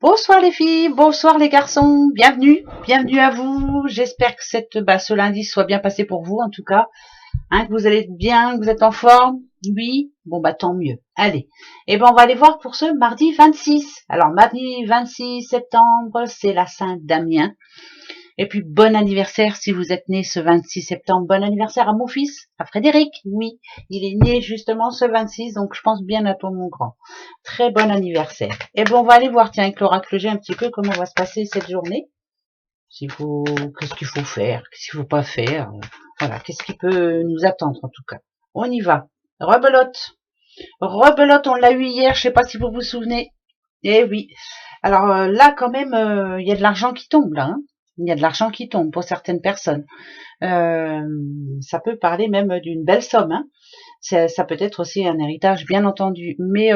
Bonsoir les filles, bonsoir les garçons, bienvenue à vous. J'espère que ce lundi soit bien passé pour vous en tout cas, hein, que vous allez bien, que vous êtes en forme. Oui, bon bah tant mieux. Allez, on va aller voir pour ce mardi 26. Alors mardi 26 septembre, c'est la Saint-Damien. Et puis bon anniversaire si vous êtes né ce 26 septembre. Bon anniversaire à mon fils, à Frédéric. Oui, il est né justement ce 26, donc je pense bien à toi mon grand. Très bon anniversaire. On va aller voir, tiens, avec l'oracle G un petit peu comment va se passer cette journée. Qu'est-ce qu'il faut faire, qu'est-ce qu'il faut pas faire. Voilà, qu'est-ce qui peut nous attendre en tout cas. On y va. Rebelote. Rebelote, on l'a eu hier, je sais pas si vous vous souvenez. Eh oui. Alors là, quand même, il y a de l'argent qui tombe là. Hein. Il y a de l'argent qui tombe pour certaines personnes. Ça peut parler même d'une belle somme. Hein. Ça peut être aussi un héritage, bien entendu, mais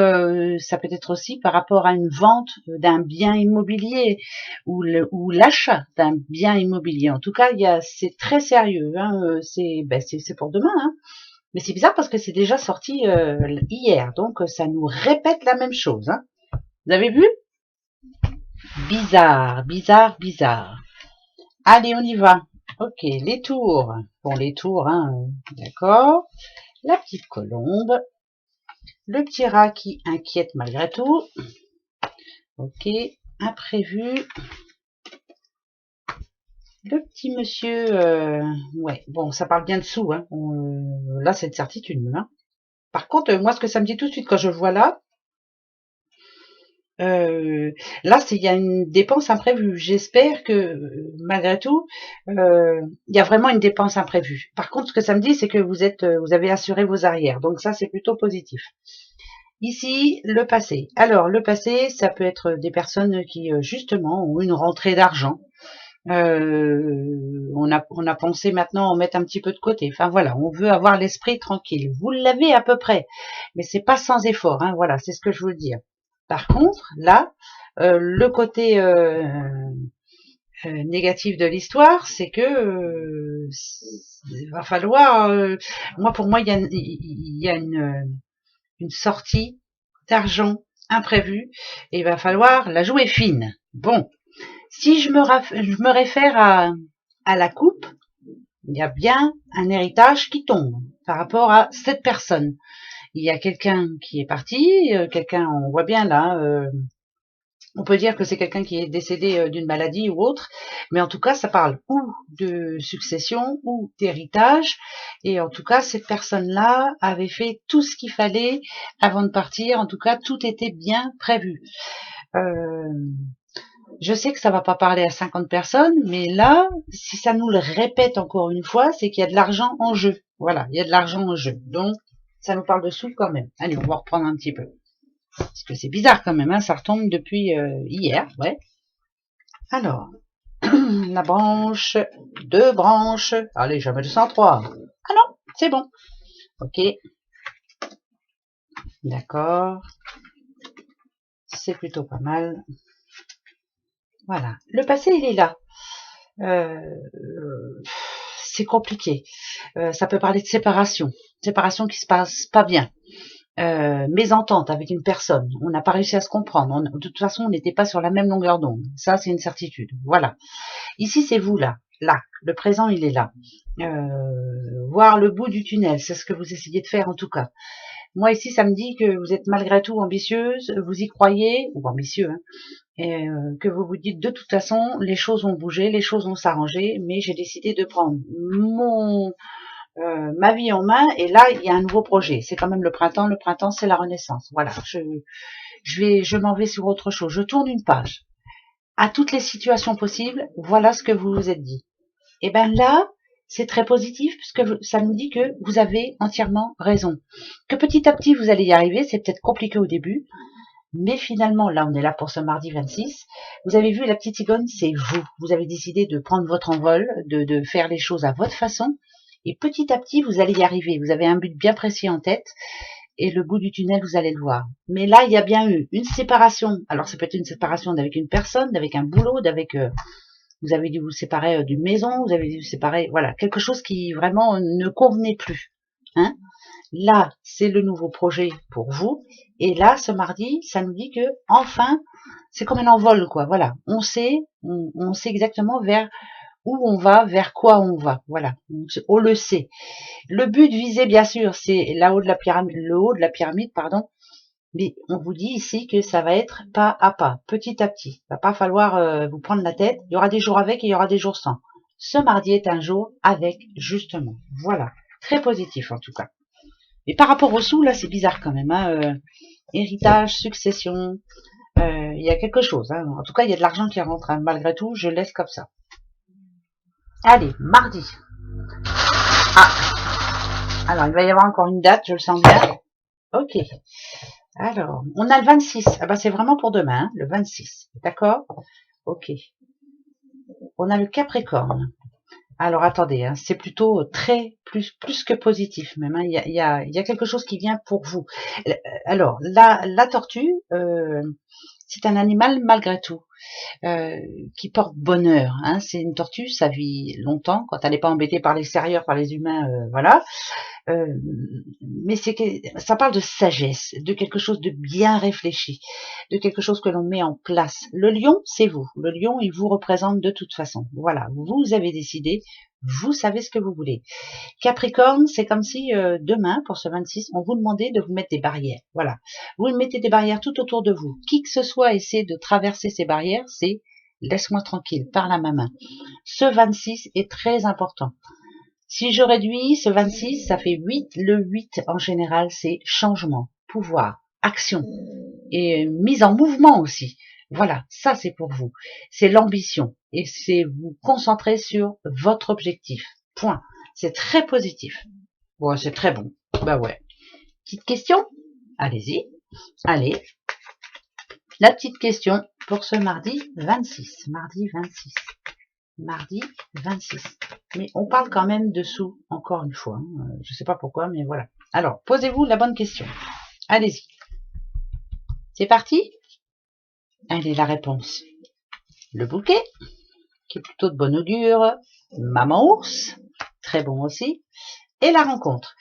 ça peut être aussi par rapport à une vente d'un bien immobilier ou l'achat d'un bien immobilier. En tout cas, c'est très sérieux. Hein. C'est pour demain. Hein. Mais c'est bizarre parce que c'est déjà sorti hier, donc ça nous répète la même chose. Hein. Vous avez vu? Bizarre, bizarre, bizarre. Allez, on y va. Ok, les tours. Bon, les tours, hein, d'accord. La petite colombe. Le petit rat qui inquiète malgré tout. Ok, imprévu. Le petit monsieur, ouais, bon, ça parle bien dessous. Hein. Là, c'est une certitude. Hein. Par contre, moi, ce que ça me dit tout de suite quand je vois là, là, il y a une dépense imprévue. J'espère que, malgré tout, il y a vraiment une dépense imprévue. Par contre, ce que ça me dit, c'est que vous avez assuré vos arrières. Donc ça, c'est plutôt positif. Ici, le passé. Alors, le passé, ça peut être des personnes qui, justement, ont une rentrée d'argent. On a pensé maintenant en mettre un petit peu de côté. Enfin voilà, on veut avoir l'esprit tranquille. Vous l'avez à peu près, mais c'est pas sans effort. Hein, voilà, c'est ce que je veux dire. Par contre, là, le côté négatif de l'histoire, c'est que il va falloir. Moi, pour moi, il y a une sortie d'argent imprévue et il va falloir la jouer fine. Bon, si je me réfère à la coupe, il y a bien un héritage qui tombe par rapport à cette personne. Il y a quelqu'un qui est parti, quelqu'un, on voit bien là, on peut dire que c'est quelqu'un qui est décédé d'une maladie ou autre, mais en tout cas, ça parle ou de succession ou d'héritage, et en tout cas, cette personne-là avait fait tout ce qu'il fallait avant de partir, en tout cas, tout était bien prévu. Je sais que ça va pas parler à 50 personnes, mais là, si ça nous le répète encore une fois, c'est qu'il y a de l'argent en jeu. Voilà, il y a de l'argent en jeu. Donc, ça nous parle de sous quand même. Allez, on va reprendre un petit peu. Parce que c'est bizarre quand même, hein, ça retombe depuis hier, ouais. Alors, la branche, 2 branches. Allez, jamais 203. Ah non, c'est bon. Ok, d'accord. C'est plutôt pas mal. Voilà, le passé, il est là. C'est compliqué. Ça peut parler de séparation qui se passe pas bien. Mésentente avec une personne, on n'a pas réussi à se comprendre, de toute façon on n'était pas sur la même longueur d'onde, ça c'est une certitude, voilà. Ici c'est vous là, le présent il est là. Voir le bout du tunnel, c'est ce que vous essayez de faire en tout cas. Moi ici ça me dit que vous êtes malgré tout ambitieuse, vous y croyez, ou ambitieux, hein, et que vous vous dites de toute façon les choses vont bouger, les choses vont s'arranger, mais j'ai décidé de prendre ma vie en main, et là il y a un nouveau projet. C'est quand même le printemps c'est la renaissance. Voilà, je m'en vais sur autre chose. Je tourne une page. À toutes les situations possibles, voilà ce que vous vous êtes dit. Et ben là, c'est très positif puisque ça nous dit que vous avez entièrement raison. Que petit à petit vous allez y arriver, c'est peut-être compliqué au début, mais finalement, là on est là pour ce mardi 26. Vous avez vu la petite cigogne, c'est vous. Vous avez décidé de prendre votre envol, de faire les choses à votre façon. Et petit à petit, vous allez y arriver. Vous avez un but bien précis en tête. Et le bout du tunnel, vous allez le voir. Mais là, il y a bien eu une séparation. Alors, ça peut être une séparation d'avec une personne, d'avec un boulot, vous avez dû vous séparer d'une maison, vous avez dû vous séparer, voilà, quelque chose qui vraiment ne convenait plus. Hein. Là, c'est le nouveau projet pour vous. Et là, ce mardi, ça nous dit que, enfin, c'est comme un envol, quoi. Voilà, on sait exactement vers où on va, vers quoi on va. Voilà, on le sait. Le but visé, bien sûr, c'est le haut de la pyramide, pardon. Mais on vous dit ici que ça va être pas à pas, petit à petit. Il va pas falloir vous prendre la tête. Il y aura des jours avec et il y aura des jours sans. Ce mardi est un jour avec, justement. Voilà, très positif en tout cas. Et par rapport aux sous, là, c'est bizarre quand même. Hein. Héritage, succession, il y a quelque chose. Hein. En tout cas, il y a de l'argent qui rentre. Hein. Malgré tout, je laisse comme ça. Allez, mardi. Ah, alors il va y avoir encore une date, je le sens bien. Ok. Alors, on a le 26. Ah bah c'est vraiment pour demain, hein, le 26. D'accord? Ok. On a le Capricorne. Alors attendez, hein, c'est plutôt plus que positif même. Hein. Il y a quelque chose qui vient pour vous. Alors, la tortue, c'est un animal malgré tout. Qui porte bonheur. Hein. C'est une tortue, ça vit longtemps quand elle n'est pas embêtée par l'extérieur, par les humains, voilà. Mais ça parle de sagesse, de quelque chose de bien réfléchi, de quelque chose que l'on met en place. Le lion, c'est vous. Le lion, il vous représente de toute façon. Voilà, vous avez décidé, vous savez ce que vous voulez. Capricorne, c'est comme si demain, pour ce 26, on vous demandait de vous mettre des barrières. Voilà, vous mettez des barrières tout autour de vous. Qui que ce soit essaie de traverser ces barrières, c'est laisse-moi tranquille, parle à ma main. Ce 26 est très important. Si je réduis ce 26, ça fait 8. Le 8, en général, c'est changement, pouvoir, action et mise en mouvement aussi. Voilà, ça c'est pour vous. C'est l'ambition et c'est vous concentrer sur votre objectif. Point. C'est très positif. Bon, c'est très bon. Bah ouais. Petite question? Allez-y. Allez. La petite question pour ce mardi 26. Mardi 26. Mardi 26. Mais on parle quand même de sous, encore une fois. Hein. Je ne sais pas pourquoi, mais voilà. Alors, posez-vous la bonne question. Allez-y. C'est parti? Allez, la réponse. Le bouquet, qui est plutôt de bonne augure. Maman ours, très bon aussi. Et la rencontre.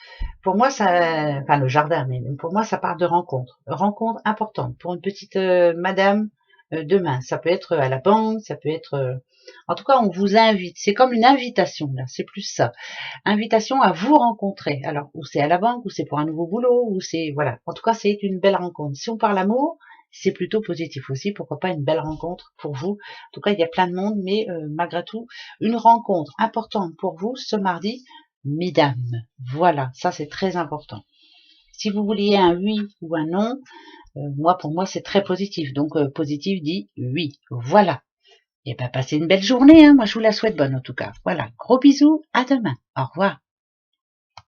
Pour moi, ça, enfin le jardin, mais pour moi, ça part de rencontre. Rencontre importante pour une petite madame demain. Ça peut être à la banque, ça peut être... en tout cas, on vous invite. C'est comme une invitation, là. C'est plus ça. Invitation à vous rencontrer. Alors, ou c'est à la banque, ou c'est pour un nouveau boulot, ou c'est... Voilà. En tout cas, c'est une belle rencontre. Si on parle amour, c'est plutôt positif aussi. Pourquoi pas une belle rencontre pour vous. En tout cas, il y a plein de monde, mais malgré tout, une rencontre importante pour vous ce mardi, mesdames. Voilà, ça c'est très important. Si vous vouliez un oui ou un non, moi pour moi c'est très positif. Donc positif dit oui. Voilà. Et ben passez une belle journée. Hein. Moi je vous la souhaite bonne en tout cas. Voilà. Gros bisous. À demain. Au revoir.